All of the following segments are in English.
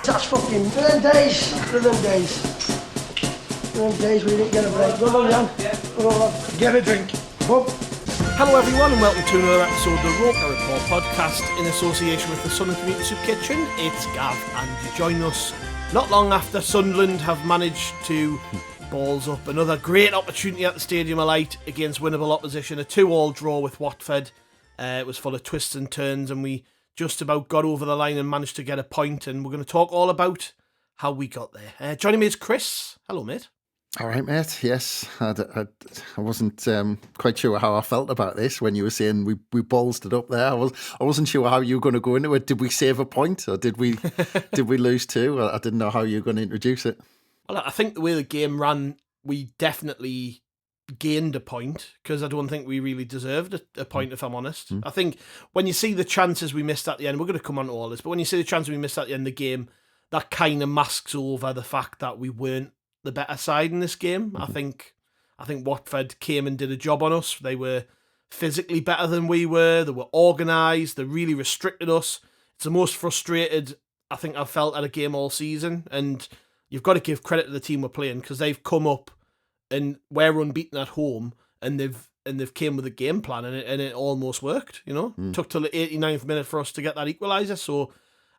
That's fucking one of them days. One of them days. One of them days where you didn't get a break. Go on, Jan. Go on. Get a drink. Boom. Hello everyone and welcome to another episode of the Roker Report podcast in association with the Sunderland Community Soup Kitchen. It's Gav and you join us not long after Sunderland have managed to balls up another great opportunity at the Stadium of Light against winnable opposition. A 2-2 draw with Watford. It was full of twists and turns and we just about got over the line and managed to get a point, and we're going to talk all about how we got there. Joining me is Chris. Hello, mate. All right, mate. Yes, I wasn't quite sure how I felt about this when you were saying we ballsed it up there. I wasn't sure how you were going to go into it. Did we save a point or did we lose two? I didn't know how you were going to introduce it. Well, I think the way the game ran, we definitely gained a point because I don't think we really deserved a point, if I'm honest. I think when you see the chances we missed at the end, we're going to come on to all this, but when you see the chances we missed at the end of the game, that kind of masks over the fact that we weren't the better side in this game. I think Watford came and did a job on us. They were physically better than we were. They were organised. They really restricted us. It's the most frustrated I think I've felt at a game all season, and you've got to give credit to the team we're playing because they've come up and we're unbeaten at home, and they've came with a game plan, and it almost worked. You know, took till the 89th minute for us to get that equaliser. So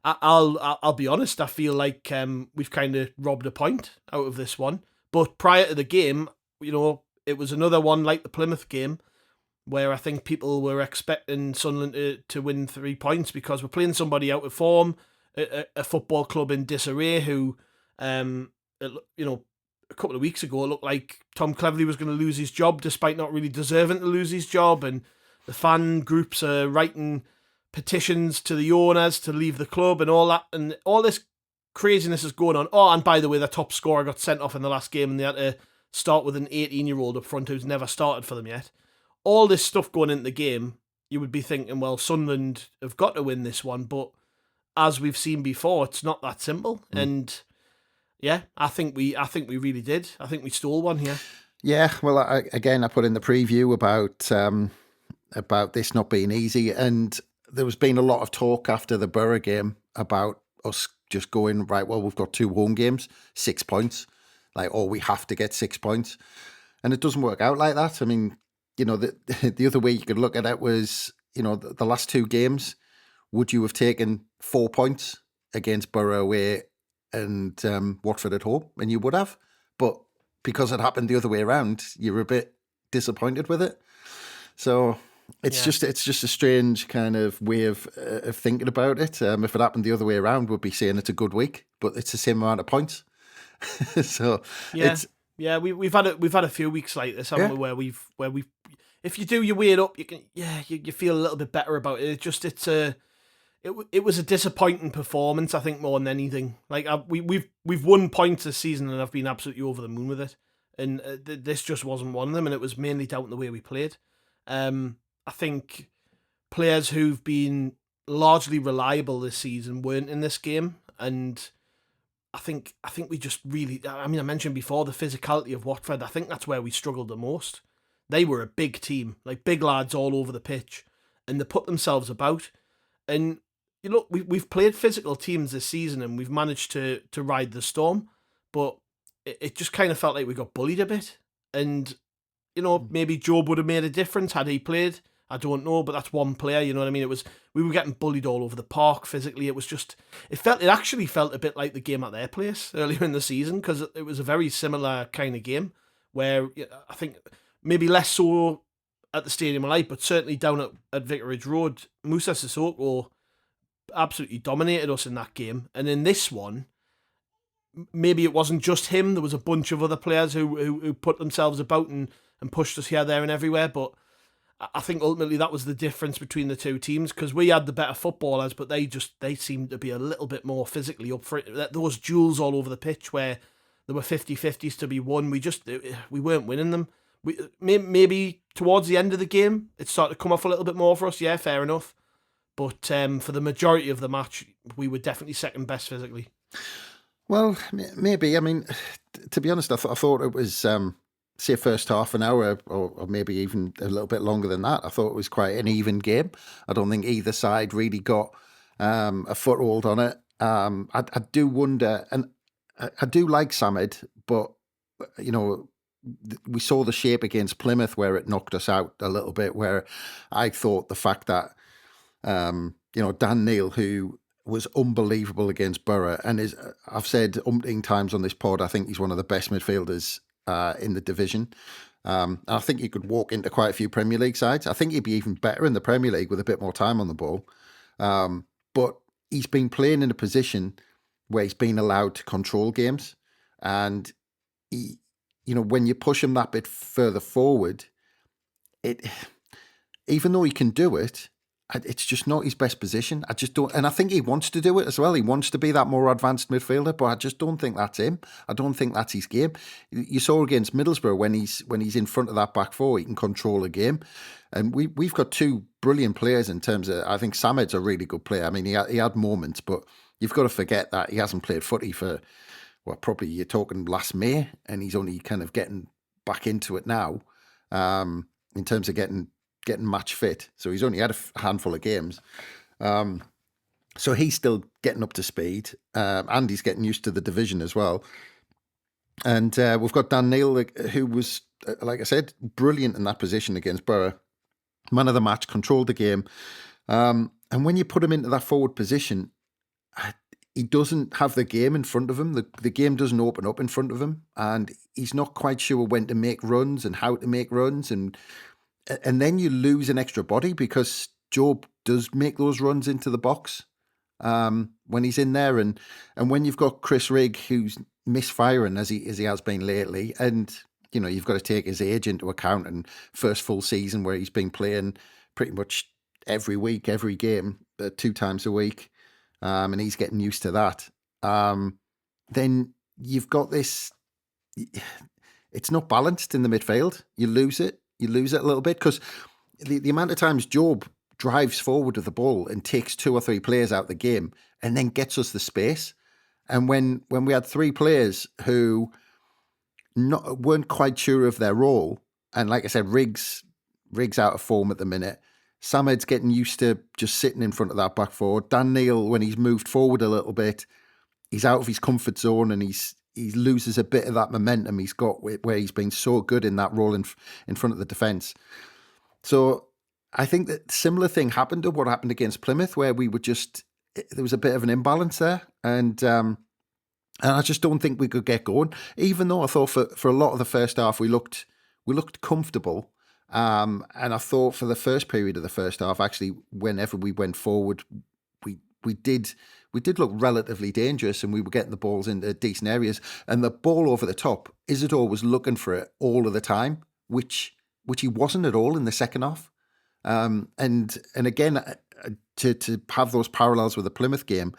I'll be honest. I feel like we've kind of robbed a point out of this one. But prior to the game, you know, it was another one like the Plymouth game where I think people were expecting Sunderland to win 3 points because we're playing somebody out of form, a football club in disarray who. You know, a couple of weeks ago, it looked like Tom Cleverley was going to lose his job despite not really deserving to lose his job. And the fan groups are writing petitions to the owners to leave the club and all that. And all this craziness is going on. Oh, and by the way, the top scorer got sent off in the last game and they had to start with an 18-year-old up front who's never started for them yet. All this stuff going into the game, you would be thinking, well, Sunderland have got to win this one. But as we've seen before, it's not that simple. And yeah, I think we really did. I think we stole one here. Yeah, well, I put in the preview about this not being easy, and there was been a lot of talk after the Borough game about us just going, right, well, we've got 2 home games, 6 points, we have to get 6 points, and it doesn't work out like that. I mean, you know, the other way you could look at it was, you know, the last 2 games, would you have taken 4 points against Borough away and Watford at home? And you would have, but because it happened the other way around, you're a bit disappointed with it. So it's just a strange kind of way of thinking about it. If it happened the other way around, we'd be saying it's a good week, but it's the same amount of points. So we've had a few weeks like this, haven't we? Where we've if you do your weigh it up, you can you feel a little bit better about it. It was a disappointing performance, I think, more than anything. Like we've won points this season, and I've been absolutely over the moon with it. And this just wasn't one of them, and it was mainly down to the way we played. I think players who've been largely reliable this season weren't in this game, and I think we just really. I mean, I mentioned before the physicality of Watford. I think that's where we struggled the most. They were a big team, like big lads all over the pitch, and they put themselves about. And you look, we've played physical teams this season and we've managed to ride the storm, but it just kind of felt like we got bullied a bit. And, you know, maybe Job would have made a difference had he played. I don't know, but that's one player, you know what I mean? We were getting bullied all over the park physically. It actually felt a bit like the game at their place earlier in the season because it was a very similar kind of game where I think maybe less so at the Stadium of Light, but certainly down at Vicarage Road, Moussa Sissoko absolutely dominated us in that game. And in this one, maybe it wasn't just him. There was a bunch of other players who put themselves about and pushed us here, there and everywhere. But I think ultimately that was the difference between the two teams because we had the better footballers, but they seemed to be a little bit more physically up for it. Those duels all over the pitch where there were 50-50s to be won, we weren't winning them. Maybe towards the end of the game, it started to come off a little bit more for us. Yeah, fair enough. But for the majority of the match, we were definitely second best physically. Well, maybe. I mean, to be honest, I thought it was, say, first half an hour or maybe even a little bit longer than that. I thought it was quite an even game. I don't think either side really got a foothold on it. I do wonder, and I do like Samid, but we saw the shape against Plymouth where it knocked us out a little bit. Where I thought the fact that Dan Neil, who was unbelievable against Borough, and I've said umpteen times on this pod, I think he's one of the best midfielders in the division. And I think he could walk into quite a few Premier League sides. I think he'd be even better in the Premier League with a bit more time on the ball. But he's been playing in a position where he's been allowed to control games. And when you push him that bit further forward, even though he can do it, it's just not his best position. I just don't, and I think he wants to do it as well. He wants to be that more advanced midfielder, but I just don't think that's him. I don't think that's his game. You saw against Middlesbrough when he's in front of that back four, he can control a game. And we've got two brilliant players in terms of, I think Samed's a really good player. I mean, he had moments, but you've got to forget that he hasn't played footy for, probably you're talking last May, and he's only kind of getting back into it now in terms of getting match fit. So he's only had a handful of games. So he's still getting up to speed, and he's getting used to the division as well. And we've got Dan Neil, who was, like I said, brilliant in that position against Borough. Man of the match, controlled the game. And when you put him into that forward position, he doesn't have the game in front of him. The game doesn't open up in front of him. And he's not quite sure when to make runs and how to make runs. And then you lose an extra body because Job does make those runs into the box when he's in there. And when you've got Chris Rigg, who's misfiring as he has been lately, and you've got to take his age into account, and first full season where he's been playing pretty much every week, every game, 2 times a week, and he's getting used to that. Then you've got this, it's not balanced in the midfield. You lose it a little bit because the amount of times Job drives forward with the ball and takes 2 or 3 players out of the game and then gets us the space. And when we had 3 players who weren't quite sure of their role, and like I said, Riggs out of form at the minute. Samed's getting used to just sitting in front of that back four. Dan Neil, when he's moved forward a little bit, he's out of his comfort zone and he loses a bit of that momentum he's got where he's been so good in that role in front of the defence. So I think that similar thing happened to what happened against Plymouth, where there was a bit of an imbalance there, and I just don't think we could get going. Even though I thought for a lot of the first half we looked comfortable, and I thought for the first period of the first half, actually, whenever we went forward, we did look relatively dangerous, and we were getting the balls into decent areas. And the ball over the top, Isidore was looking for it all of the time, which he wasn't at all in the second half. And again, to have those parallels with the Plymouth game,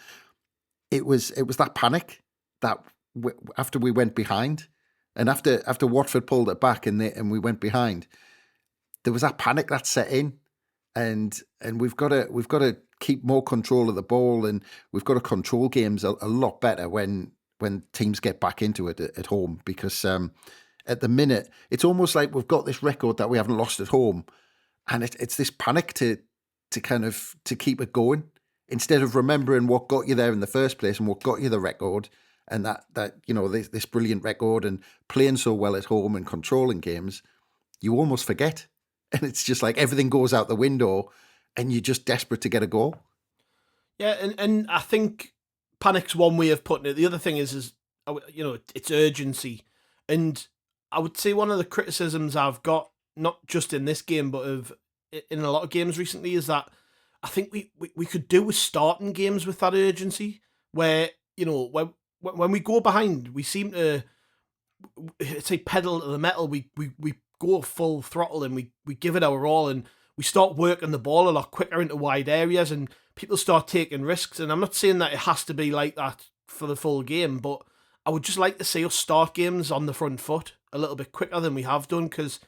it was that panic that after we went behind, and after Watford pulled it back and we went behind, there was that panic that set in, and we've got to keep more control of the ball, and we've got to control games a lot better when teams get back into it at home, because at the minute it's almost like we've got this record that we haven't lost at home, and it's this panic to keep it going instead of remembering what got you there in the first place and what got you the record, and that this brilliant record and playing so well at home and controlling games. You almost forget, and it's just like everything goes out the window, and you're just desperate to get a goal. Yeah, and I think panic's one way of putting it. The other thing is it's urgency, and I would say one of the criticisms I've got, not just in this game but in a lot of games recently, is that I think we could do with starting games with that urgency, where when we go behind, we seem to say pedal to the metal. We go full throttle and we give it our all, and we start working the ball a lot quicker into wide areas, and people start taking risks. And I'm not saying that it has to be like that for the full game, but I would just like to see us start games on the front foot a little bit quicker than we have done, because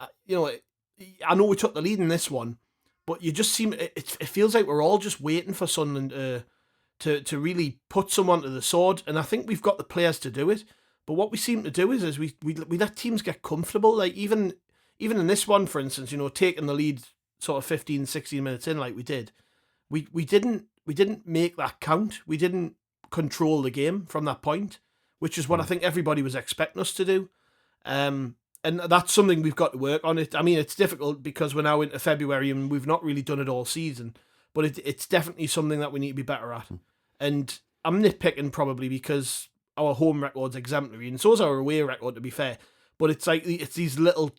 I know we took the lead in this one, but you just seem it feels like we're all just waiting for Sunderland to really put someone to the sword, and I think we've got the players to do it. But what we seem to do is we let teams get comfortable. Like even in this one, for instance, taking the lead sort of 15, 16 minutes in, like we did, we didn't didn't make that count. We didn't control the game from that point, which is what I think everybody was expecting us to do. And that's something we've got to work on. I mean, it's difficult because we're now into February and we've not really done it all season, but it's definitely something that we need to be better at. And I'm nitpicking probably because our home record's exemplary, and so is our away record, to be fair. But it's like it's these little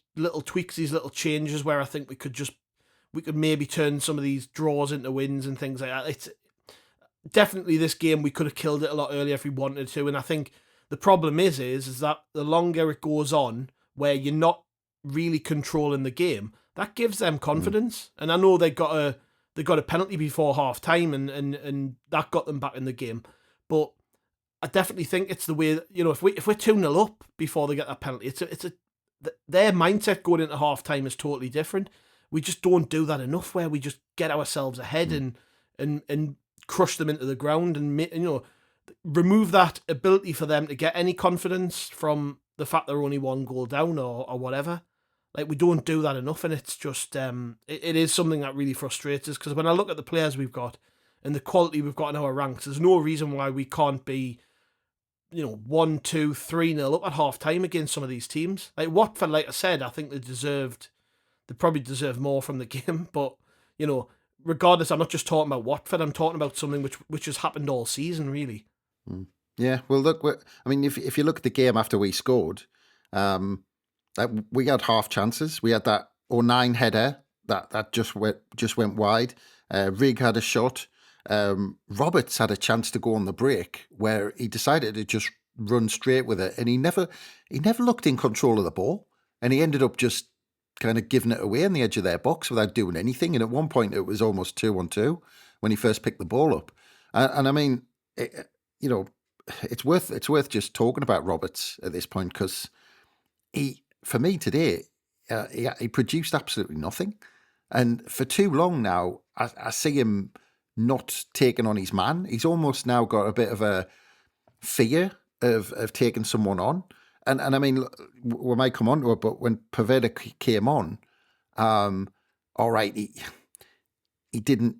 tweaks, these little changes where I think we could maybe turn some of these draws into wins and things like that. It's definitely this game we could have killed it a lot earlier if we wanted to, and I think the problem is that the longer it goes on, where you're not really controlling the game, that gives them confidence. And I know they got a penalty before half time, and that got them back in the game. But I definitely think it's the way that, if we're 2-0 up before they get that penalty, their mindset going into half time is totally different. We just don't do that enough, where we just get ourselves ahead and crush them into the ground, and remove that ability for them to get any confidence from the fact they're only 1 goal down or whatever. Like, we don't do that enough, and it's just it is something that really frustrates us, because when I look at the players we've got and the quality we've got in our ranks, there's no reason why we can't be 1, 2, 3-0 up at half time against some of these teams. Like Watford, like I said, I think they probably deserve more from the game, but regardless, I'm not just talking about Watford, I'm talking about something which has happened all season, really. Yeah, well, look, I mean, if you look at the game after we scored, we had half chances. We had that 09 header that just went wide. Rig had a shot. Roberts had a chance to go on the break where he decided to just run straight with it, and he never looked in control of the ball, and he ended up just kind of giving it away on the edge of their box without doing anything. And at one point, it was almost 2-on-2 when he first picked the ball up. And I mean, it's worth just talking about Roberts at this point, because for me today, he produced absolutely nothing. And for too long now, I see him not taking on his man. He's almost now got a bit of a fear of taking someone on. And I mean, we might come on to it, but when Poveda came on, all right, he didn't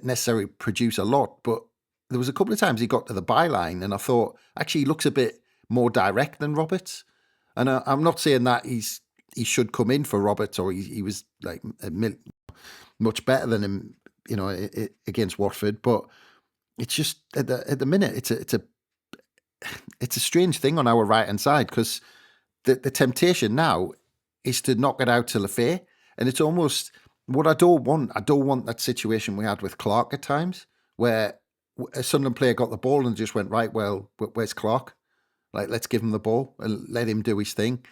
necessarily produce a lot, but there was a couple of times he got to the byline, and I thought, actually, he looks a bit more direct than Roberts. And I'm not saying that he should come in for Roberts, or he was like much better than him, against Watford. But it's just at the minute, it's a strange thing on our right hand side, because the temptation now is to knock it out to Lafay, and it's almost what I don't want. I don't want that situation we had with Clark at times, where a Sunderland player got the ball and just went, right, well, where's Clark? Like, let's give him the ball and let him do his thing.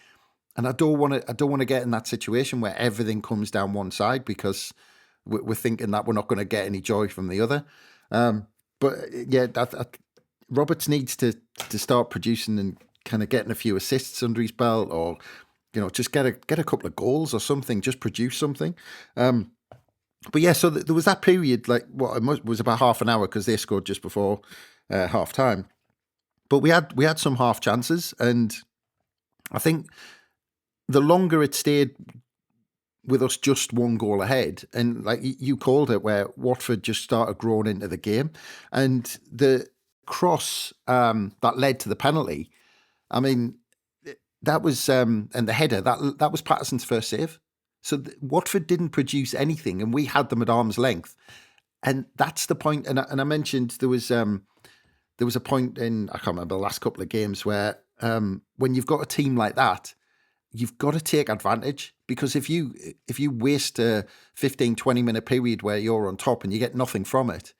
And I don't want to get in that situation where everything comes down one side, because we're thinking that we're not going to get any joy from the other. But yeah, Roberts needs to start producing and kind of getting a few assists under his belt, or just get a couple of goals or something, just produce something. But yeah, so there was that period, like it was about half an hour, because they scored just before half time. But we had some half chances, and I think the longer it stayed with us just 1 goal ahead, and like you called it, where Watford just started growing into the game, and the cross that led to the penalty, I mean, that was and the header that was Patterson's first save. So Watford didn't produce anything, and we had them at arm's length, and that's the point. And I mentioned there was a point in, I can't remember, the last couple of games where when you've got a team like that, you've got to take advantage, because if you waste a 15-20 minute period where you're on top and you get nothing from it,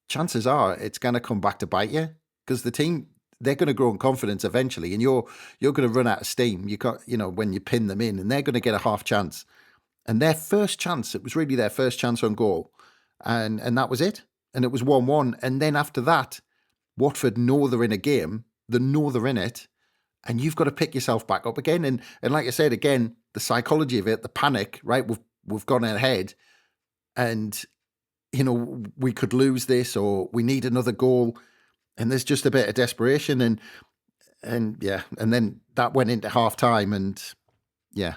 chances are it's going to come back to bite you, because the team, they're going to grow in confidence eventually, and you're going to run out of steam. You got, when you pin them in, and they're going to get a half chance, and their first chance, it was really their first chance on goal, and that was it, and it was 1-1. And then after that, Watford know they're in a game, they know they're in it, and you've got to pick yourself back up again. And like I said, again, the psychology of it, the panic, right? We've gone ahead, and we could lose this, or we need another goal. And there's just a bit of desperation, and yeah, and then that went into half time, and yeah,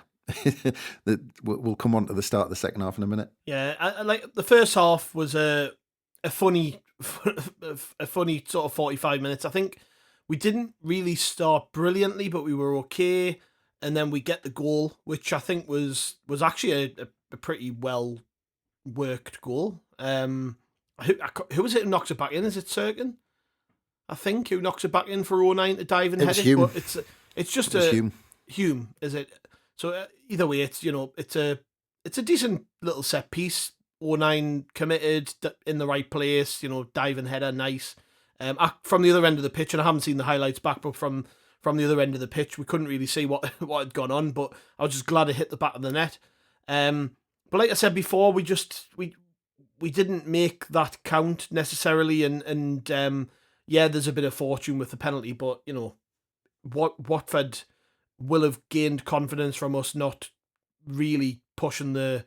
we'll come on to the start of the second half in a minute. Yeah, I like the first half was a a funny sort of 45 minutes. I think we didn't really start brilliantly, but we were okay. And then we get the goal, which I think was actually a pretty well worked goal. Who was it who knocks it back in? Is it Cirkin? I think who knocks it back in for 09 to dive and head it. But it's just Hume, is it? So either way, it's it's a decent little set piece. 09 committed in the right place, diving header, nice. From the other end of the pitch, and I haven't seen the highlights back, but from the other end of the pitch, we couldn't really see what had gone on. But I was just glad it hit the back of the net. But like I said before, we didn't make that count necessarily, and there's a bit of fortune with the penalty, but Watford will have gained confidence from us not really pushing the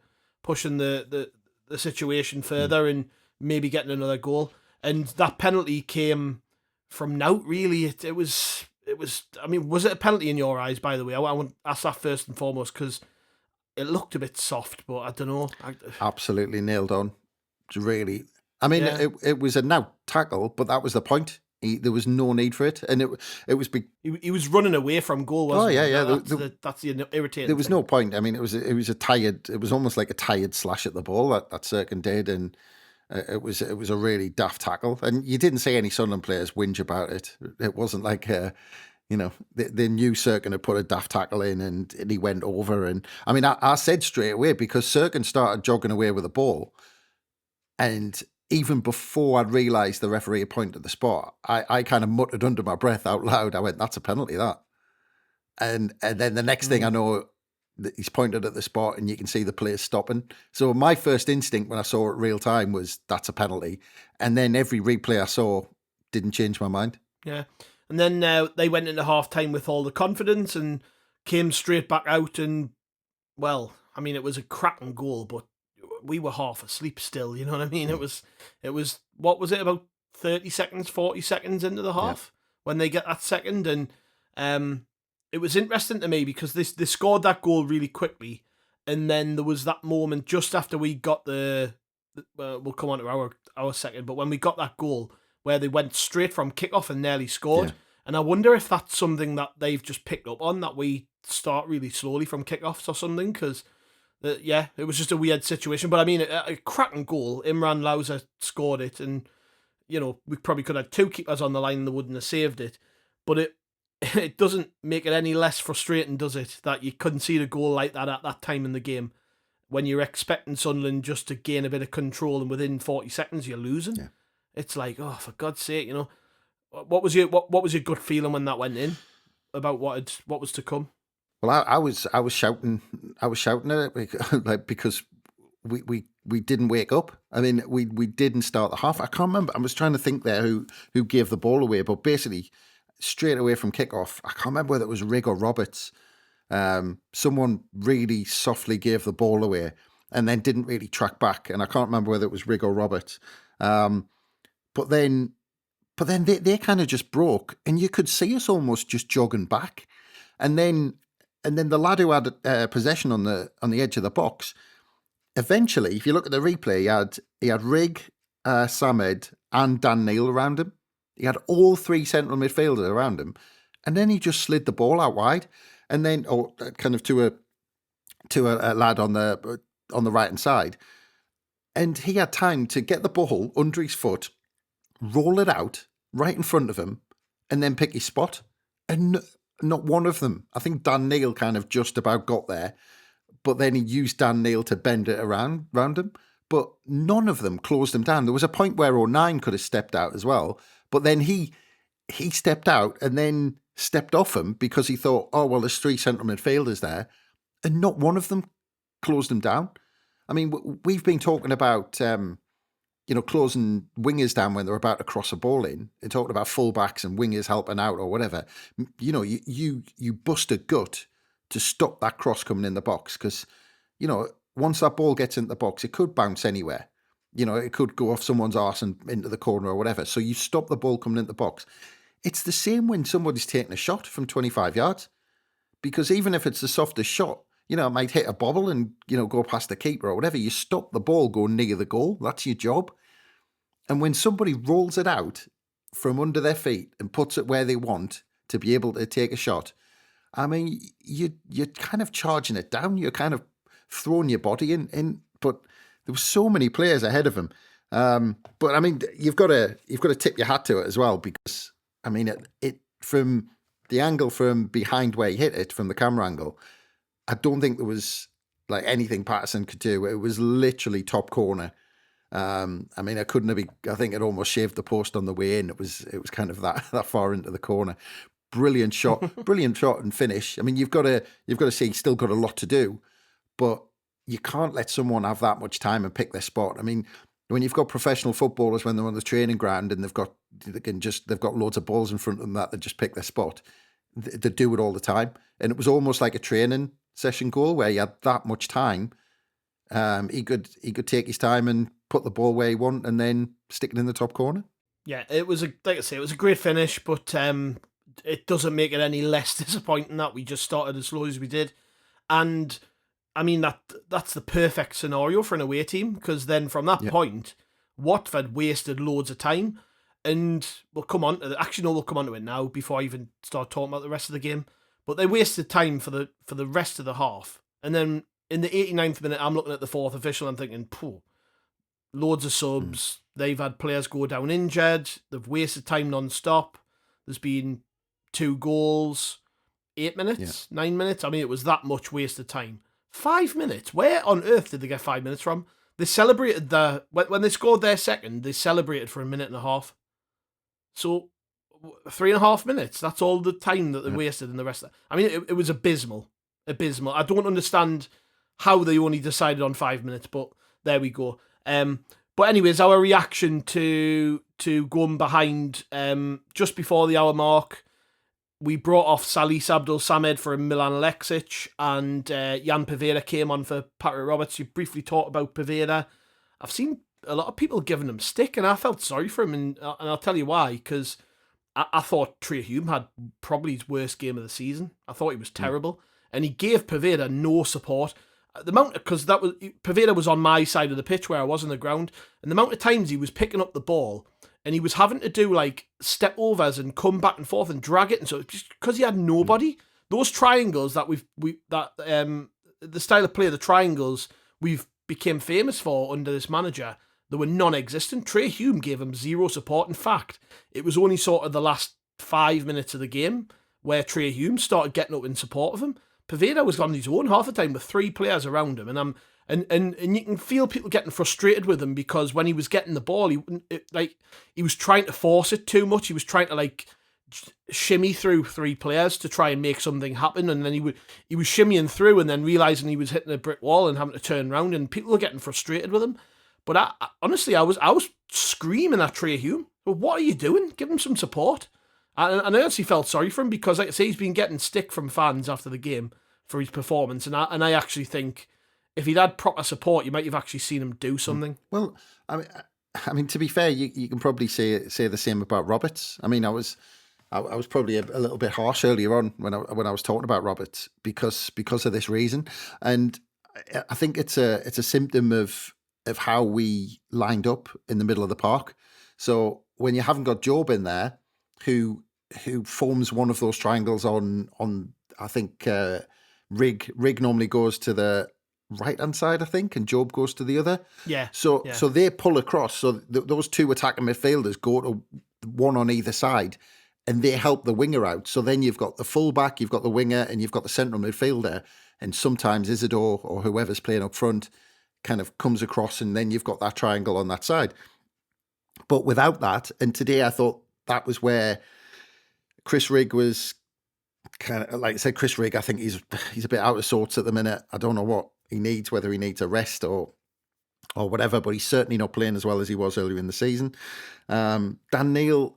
situation further and maybe getting another goal. And that penalty came from Nout, really. It was. I mean, was it a penalty in your eyes? By the way, I want to ask that first and foremost because it looked a bit soft, but I don't know. Absolutely nailed on. Really, I mean, it was a Nout tackle, but that was the point. There was no need for it, and it was. He was running away from goal, wasn't he? That's the irritating. There was thing. No point. I mean, it was a tired. It was almost like a tired slash at the ball that Cirkin did, and it was a really daft tackle. And you didn't see any Sunderland players whinge about it. It wasn't like they knew Cirkin had put a daft tackle in, and he went over. And I mean, I said straight away because Cirkin started jogging away with the ball, and even before I'd realised the referee had pointed the spot, I kind of muttered under my breath out loud. I went, "That's a penalty, that." And then the next thing I know, he's pointed at the spot, and you can see the players stopping. So my first instinct when I saw it real time was, "That's a penalty." And then every replay I saw didn't change my mind. Yeah, and then they went into half time with all the confidence and came straight back out. And well, I mean, it was a cracking goal, but we were half asleep still, you know what I mean? It was what was it, about 30 seconds, 40 seconds into the half when they get that second, and it was interesting to me because they scored that goal really quickly, and then there was that moment just after we got we'll come on to our second, but when we got that goal where they went straight from kickoff and nearly scored, and I wonder if that's something that they've just picked up on, that we start really slowly from kickoffs or something, because it was just a weird situation. But I mean, a cracking goal. Imran Louza scored it, and we probably could have two keepers on the line and they wouldn't have saved it. But it doesn't make it any less frustrating, does it, that you concede a goal like that at that time in the game when you're expecting Sunderland just to gain a bit of control, and within 40 seconds you're losing. Yeah. It's like, oh, for God's sake, what was your gut feeling when that went in about what was to come? Well, I was shouting at it because we didn't wake up. I mean, we didn't start the half. I can't remember. I was trying to think there who gave the ball away, but basically straight away from kickoff, I can't remember whether it was Rigg or Roberts. Someone really softly gave the ball away and then didn't really track back, and I can't remember whether it was Rigg or Roberts. But then they kind of just broke, and you could see us almost just jogging back, and then the lad who had possession on the edge of the box, eventually, if you look at the replay, he had Rigg, Samed, and Dan Neil around him. He had all three central midfielders around him, and then he just slid the ball out wide, and then kind of to a lad on the right hand side, and he had time to get the ball under his foot, roll it out right in front of him, and then pick his spot, and not one of them. I think Dan Neil kind of just about got there, but then he used Dan Neil to bend it around him. But none of them closed him down. There was a point where 09 could have stepped out as well, but then he stepped out and then stepped off him because he thought, oh, well, there's three central midfielders there, and not one of them closed him down. I mean, we've been talking about closing wingers down when they're about to cross a ball in, and talking about fullbacks and wingers helping out or whatever. You bust a gut to stop that cross coming in the box, because, once that ball gets into the box, it could bounce anywhere. It could go off someone's arse and into the corner or whatever. So you stop the ball coming into the box. It's the same when somebody's taking a shot from 25 yards, because even if it's the softest shot, it might hit a bobble and, go past the keeper or whatever. You stop the ball going near the goal. That's your job. And when somebody rolls it out from under their feet and puts it where they want to be able to take a shot, I mean, you're kind of charging it down. You're kind of throwing your body in. But there were so many players ahead of him. But I mean, you've got to tip your hat to it as well, because I mean, it from the angle from behind where he hit it, from the camera angle, I don't think there was like anything Patterson could do. It was literally top corner. I mean, I couldn't have. I think it almost shaved the post on the way in. It was kind of that far into the corner. Brilliant shot and finish. I mean, you've got to say he's still got a lot to do, but you can't let someone have that much time and pick their spot. I mean, when you've got professional footballers, when they're on the training ground and they've got loads of balls in front of them that they just pick their spot, they do it all the time. And it was almost like a training session goal where he had that much time. He could take his time and put the ball where he want and then stick it in the top corner. Yeah, it was it was a great finish, but it doesn't make it any less disappointing that we just started as slow as we did. And I mean, that's the perfect scenario for an away team, because then from that point, Watford wasted loads of time. And we'll come on to we'll come on to it now before I even start talking about the rest of the game. But they wasted time for the rest of the half. And then in the 89th minute, I'm looking at the fourth official, I'm thinking, loads of subs. They've had players go down injured. They've wasted time non-stop. There's been 2 goals, 8 minutes, 9 minutes. I mean, it was that much wasted time. 5 minutes? Where on earth did they get 5 minutes from? They celebrated when they scored their second, they celebrated for a minute and a half. So 3.5 minutes, that's all the time that they wasted in the rest of that. I mean, it was abysmal. Abysmal. I don't understand how they only decided on 5 minutes, but there we go. But anyways, our reaction to going behind just before the hour mark, we brought off Salis Abdul Samed for Milan Alexic, and Jan Paveda came on for Patrick Roberts. You briefly talked about Paveda. I've seen a lot of people giving him stick, and I felt sorry for him, and I'll tell you why, because I thought Trey Hume had probably his worst game of the season. I thought he was terrible, and he gave Paveda no support. Because Paveda was on my side of the pitch where I was on the ground, and the amount of times he was picking up the ball and he was having to do like step overs and come back and forth and drag it, and so just because he had nobody, those triangles that the style of play, the triangles we've became famous for under this manager, they were non-existent. Trey Hume gave him zero support. In fact, it was only sort of the last 5 minutes of the game where Trey Hume started getting up in support of him. Paveda was on his own half the time with 3 players around him, and you can feel people getting frustrated with him because when he was getting the ball, he was trying to force it too much. He was trying to shimmy through 3 players to try and make something happen, and then he was shimmying through and then realizing he was hitting a brick wall and having to turn around, and people were getting frustrated with him. But I honestly was screaming at Trey Hume. Well, what are you doing? Give him some support. And I honestly felt sorry for him because, like I say, he's been getting stick from fans after the game for his performance. And I actually think if he'd had proper support, you might have actually seen him do something. Well, I mean, to be fair, you can probably say the same about Roberts. I mean, I was probably a little bit harsh earlier on when I was talking about Roberts because of this reason, and I think it's a symptom of how we lined up in the middle of the park. So when you haven't got Job in there, who forms one of those triangles on I think Rig normally goes to the right hand side, I think, and Job goes to the other. Yeah. So they pull across. So those 2 attacking midfielders go to one on either side, and they help the winger out. So then you've got the fullback, you've got the winger, and you've got the central midfielder. And sometimes Isidore or whoever's playing up front kind of comes across, and then you've got that triangle on that side. But without that, and today I thought that was where Chris Rigg was kind of, like I said, Chris Rigg, I think he's a bit out of sorts at the minute. I don't know what he needs, whether he needs a rest or whatever, but he's certainly not playing as well as he was earlier in the season. Dan Neil,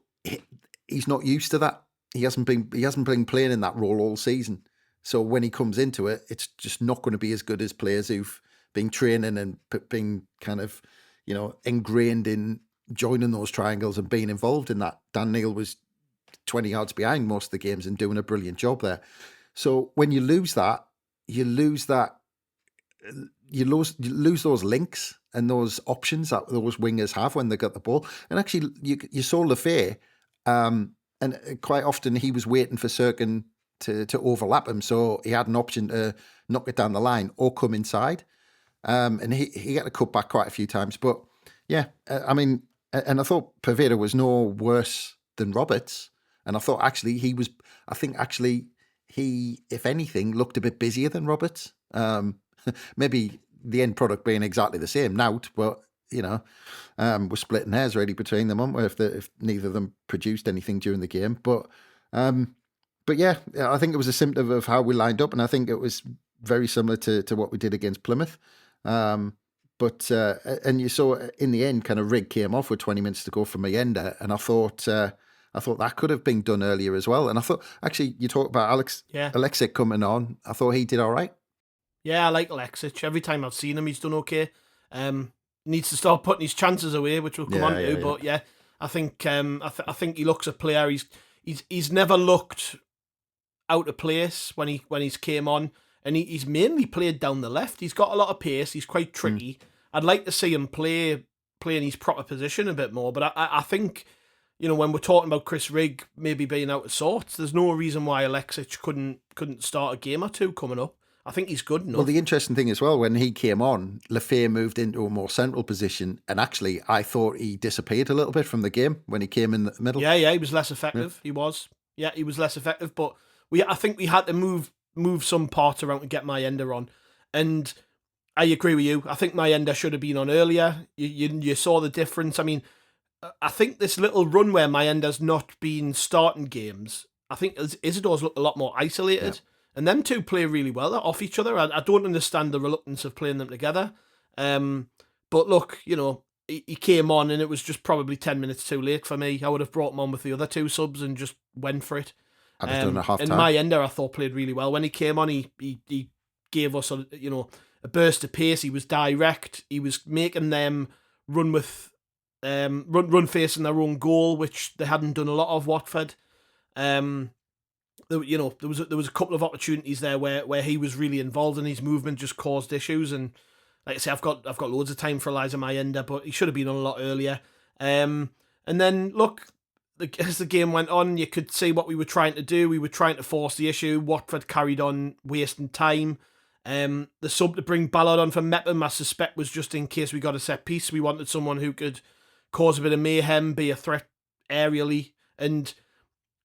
he's not used to that. He hasn't been playing in that role all season. So when he comes into it, it's just not going to be as good as players who've been training and been kind of, ingrained in joining those triangles and being involved in that. Dan Neil was 20 yards behind most of the games and doing a brilliant job there. So when you lose that you lose those links and those options that those wingers have when they got the ball. And actually, you saw Lefay, and quite often he was waiting for Cirkin to overlap him, so he had an option to knock it down the line or come inside. And he had to cut back quite a few times. But yeah, I mean, and I thought Poveda was no worse than Roberts. And I thought actually he, if anything, looked a bit busier than Roberts. Maybe the end product being exactly the same, but we're splitting hairs really between them, aren't we? If neither of them produced anything during the game, but yeah, I think it was a symptom of how we lined up, and I think it was very similar to what we did against Plymouth. But you saw in the end, kind of Rig came off with 20 minutes to go for Mayenda, and I thought that could have been done earlier as well. And I thought, actually, you talk about Alexic coming on. I thought he did all right. Yeah, I like Alexic. Every time I've seen him, he's done okay. Needs to start putting his chances away, which we'll come on to. But yeah, I think I think he looks a player. He's never looked out of place when he's came on, and he's mainly played down the left. He's got a lot of pace. He's quite tricky. I'd like to see him play in his proper position a bit more. But I think, when we're talking about Chris Rigg maybe being out of sorts, there's no reason why Alexic couldn't start a game or two coming up. I think he's good enough. Well, the interesting thing as well, when he came on, Lefay moved into a more central position, and actually I thought he disappeared a little bit from the game when he came in the middle. Yeah, he was less effective. Yeah. He was less effective, but I think we had to move some parts around to get Mayenda on. And I agree with you. I think Mayenda should have been on earlier. You saw the difference. I mean, I think this little run where Mayenda's not been starting games, I think Isidore's looked a lot more isolated. Yeah. And them two play really well off each other. I don't understand the reluctance of playing them together. But look, he came on and it was just probably 10 minutes too late for me. I would have brought him on with the other two subs and just went for it. I'd have done a half time. And Mayenda, I thought, played really well. When he came on, he gave us a burst of pace. He was direct. He was making them run with run facing their own goal, which they hadn't done a lot of, Watford. There was a couple of opportunities there where he was really involved and his movement just caused issues. And like I say, I've got loads of time for Elijah Mayenda, but he should have been on a lot earlier. And then look, as the game went on, you could see what we were trying to do. We were trying to force the issue. Watford carried on wasting time. The sub to bring Ballard on for Mepham, I suspect, was just in case we got a set piece. We wanted someone who could cause a bit of mayhem, be a threat aerially, and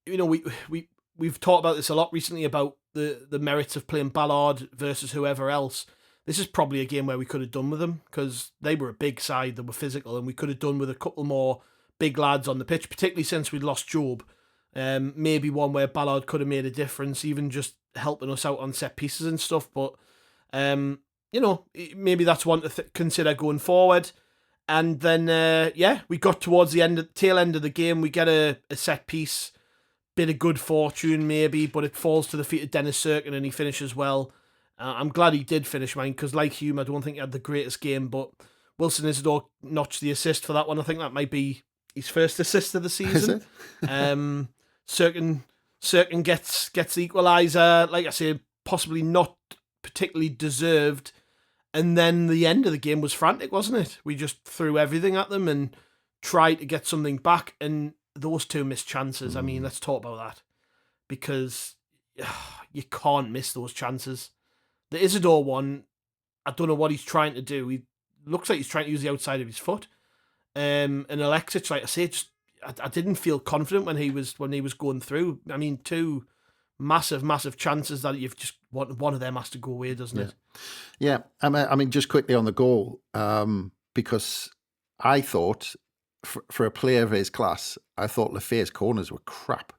we've talked about this a lot recently about the merits of playing Ballard versus whoever else. This is probably a game where we could have done with them because they were a big side, they were physical, and we could have done with a couple more big lads on the pitch, particularly since we'd lost Job. Maybe one where Ballard could have made a difference, even just helping us out on set pieces and stuff. But, maybe that's one to consider going forward. And then, we got towards the tail end of the game. We get a set piece, bit of good fortune maybe, but it falls to the feet of Dennis Cirkin and he finishes well. I'm glad he did finish mine because, like Hume, I don't think he had the greatest game, but Wilson Isidore notched the assist for that one. I think that might be his first assist of the season. Cirkin gets the equaliser, like I say, possibly not particularly deserved. And then the end of the game was frantic, wasn't it? We just threw everything at them and tried to get something back, and those two missed chances. I mean, let's talk about that because you can't miss those chances. The Isidore one, I don't know what he's trying to do. He looks like he's trying to use the outside of his foot. And Alexic, like I say, I didn't feel confident when he was going through. I mean, two massive chances that you've just one of them has to go away, doesn't it? Yeah. I mean, just quickly on the goal, because I thought for a player of his class, I thought Lefay's corners were crap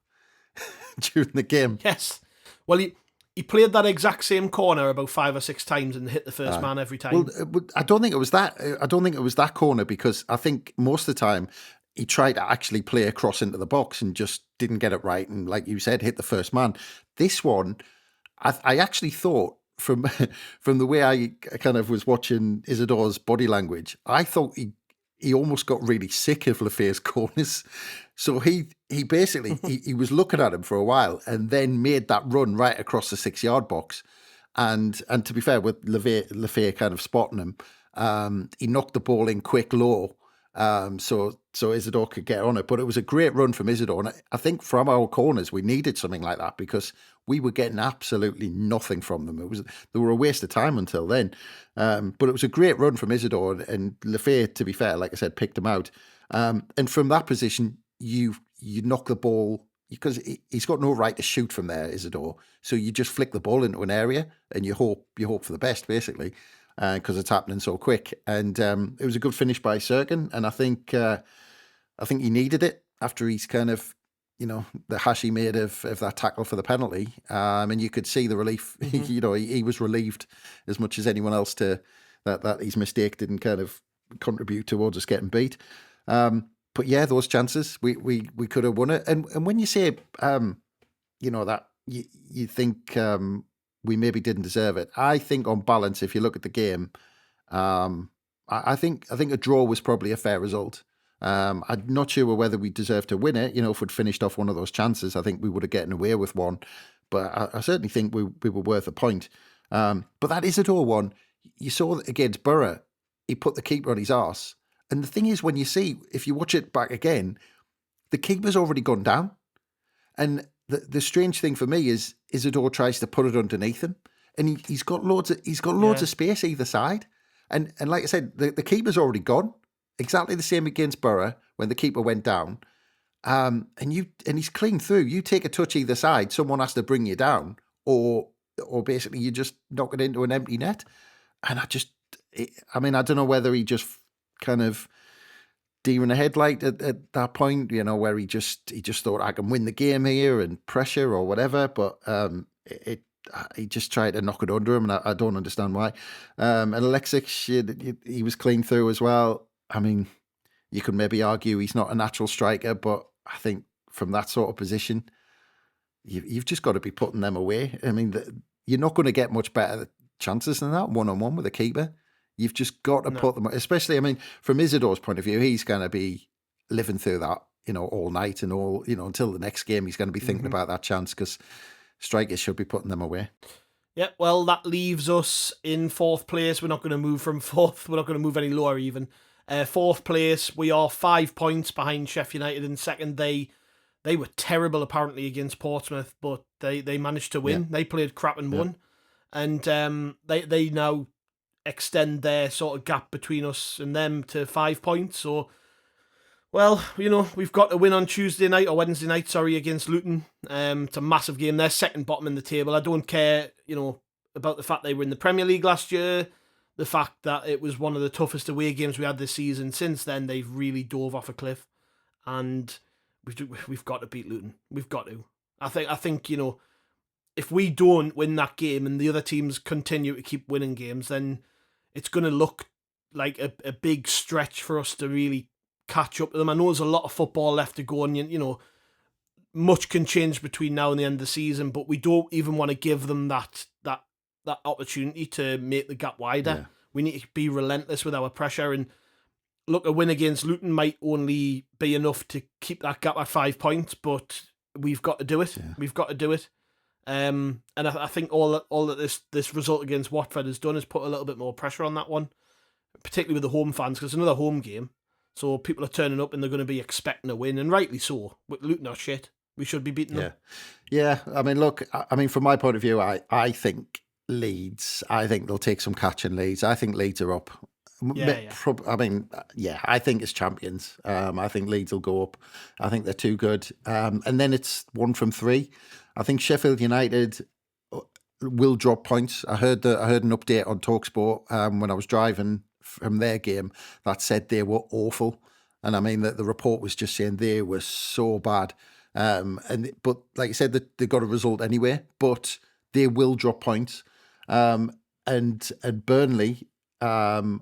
during the game. Yes. Well, he played that exact same corner about 5 or 6 times and hit the first man every time. Well, I don't think it was that. I don't think it was that corner because I think most of the time he tried to actually play across into the box and just didn't get it right. And like you said, hit the first man. This one, I actually thought from the way I kind of was watching Isidore's body language, I thought he almost got really sick of Lefay's corners. So he basically, he was looking at him for a while and then made that run right across the 6-yard box. And to be fair, with Lefay kind of spotting him, he knocked the ball in quick low, so Isidore could get on it. But it was a great run from Isidore, and I think from our corners we needed something like that because we were getting absolutely nothing from them. They were a waste of time until then. But it was a great run from Isidore, and Lefay, to be fair, like I said, picked him out. And from that position, you knock the ball, because he's got no right to shoot from there, Isidore. So you just flick the ball into an area and you hope for the best, basically, because it's happening so quick. And it was a good finish by Cirkin, and I think he needed it after he's kind of, the hash he made of that tackle for the penalty. And you could see the relief. Mm-hmm. He was relieved as much as anyone else to that his mistake didn't kind of contribute towards us getting beat. But yeah, those chances we could have won it. And when you say that you think we maybe didn't deserve it, I think on balance, if you look at the game, I think a draw was probably a fair result. I'm not sure whether we deserved to win it. If we'd finished off one of those chances, I think we would have gotten away with one. But I certainly think we were worth a point. But that Isidore one, you saw against Borough, he put the keeper on his arse. And the thing is, when you see, if you watch it back again, the keeper's already gone down. And the strange thing for me is Isidore tries to put it underneath him, and he's got loads of space either side. And like I said, the keeper's already gone. Exactly the same against Borough when the keeper went down. And he's clean through. You take a touch either side, someone has to bring you down, or basically you just knock it into an empty net. And I don't know whether he just kind of deer in the headlight at that point, where he just thought, I can win the game here and pressure or whatever, but he just tried to knock it under him, and I don't understand why. And Alexis, he was clean through as well. I mean, you could maybe argue he's not a natural striker, but I think from that sort of position, you've just got to be putting them away. I mean, you're not going to get much better chances than that one-on-one with a keeper. You've just got to put them, especially, I mean, from Isidore's point of view, he's going to be living through that, all night and all, until the next game, he's going to be thinking about that chance, because strikers should be putting them away. Yeah, well, that leaves us in fourth place. We're not going to move from fourth. We're not going to move any lower even. Fourth place, we are 5 points behind Sheffield United in second. They were terrible, apparently, against Portsmouth, but they managed to win. Yeah. They played crap and won. And they now extend their sort of gap between us and them to 5 points. So, well, we've got to win on Wednesday night, against Luton. It's a massive game. They're second bottom in the table. I don't care, about the fact they were in the Premier League last year, the fact that it was one of the toughest away games we had this season. Since then, they've really dove off a cliff, and we've got to beat Luton. We've got to. I think if we don't win that game and the other teams continue to keep winning games, then it's going to look like a big stretch for us to really catch up to them. I know there's a lot of football left to go, and much can change between now and the end of the season, but we don't even want to give them that opportunity to make the gap wider. Yeah. We need to be relentless with our pressure, and look, a win against Luton might only be enough to keep that gap at 5 points, but we've got to do it. Yeah. We've got to do it. And I think all that this result against Watford has done is put a little bit more pressure on that one, particularly with the home fans, because it's another home game. So people are turning up and they're going to be expecting a win, and rightly so. But Luton are shit. We should be beating them. Yeah. I mean, look, from my point of view, I think Leeds, I think they'll take some catching Leeds. I think Leeds are up. Yeah. I think it's champions. I think Leeds will go up. I think they're too good. And then it's 1 from 3. I think Sheffield United will drop points. I heard an update on TalkSport when I was driving from their game that said they were awful, and I mean that the report was just saying they were so bad. But like I said, they got a result anyway. But they will drop points. And Burnley, who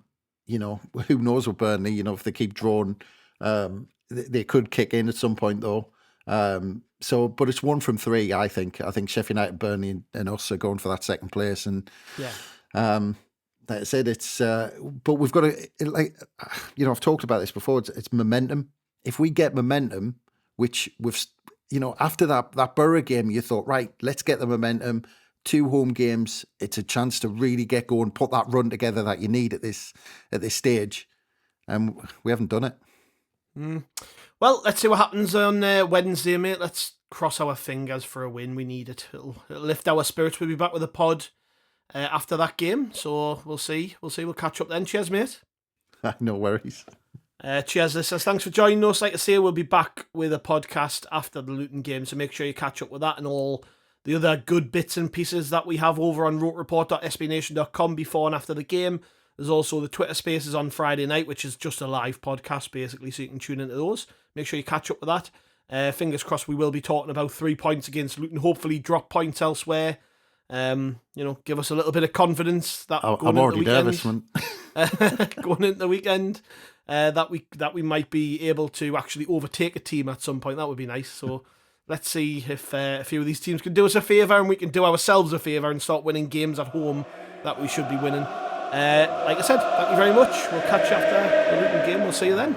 knows with Burnley? If they keep drawing, they could kick in at some point though. But it's 1 from 3. I think Sheffield United, Burnley, and us are going for that second place. And like I said, it's but we've got to I've talked about this before. It's momentum. If we get momentum, which we've after that Borough game, you thought, right, let's get the momentum. 2 home games. It's a chance to really get going, put that run together that you need at this stage. And we haven't done it. Well, let's see what happens on Wednesday, mate. Let's cross our fingers for a win. We need it. It'll lift our spirits. We'll be back with a pod after that game. So we'll see. We'll catch up then. Cheers, mate. No worries. Cheers, listeners. Thanks for joining us. Like I say, we'll be back with a podcast after the Luton game. So make sure you catch up with that and all the other good bits and pieces that we have over on rokereport.sbnation.com before and after the game. There's also the Twitter Spaces on Friday night, which is just a live podcast, basically, so you can tune into those. Make sure you catch up with that. Fingers crossed we will be talking about 3 points against Luton, hopefully drop points elsewhere. Give us a little bit of confidence that I'm already nervous, man. Going into the weekend, that we might be able to actually overtake a team at some point. That would be nice. So let's see if a few of these teams can do us a favour and we can do ourselves a favour and start winning games at home that we should be winning. Like I said, thank you very much. We'll catch you after the Luton game. We'll see you then.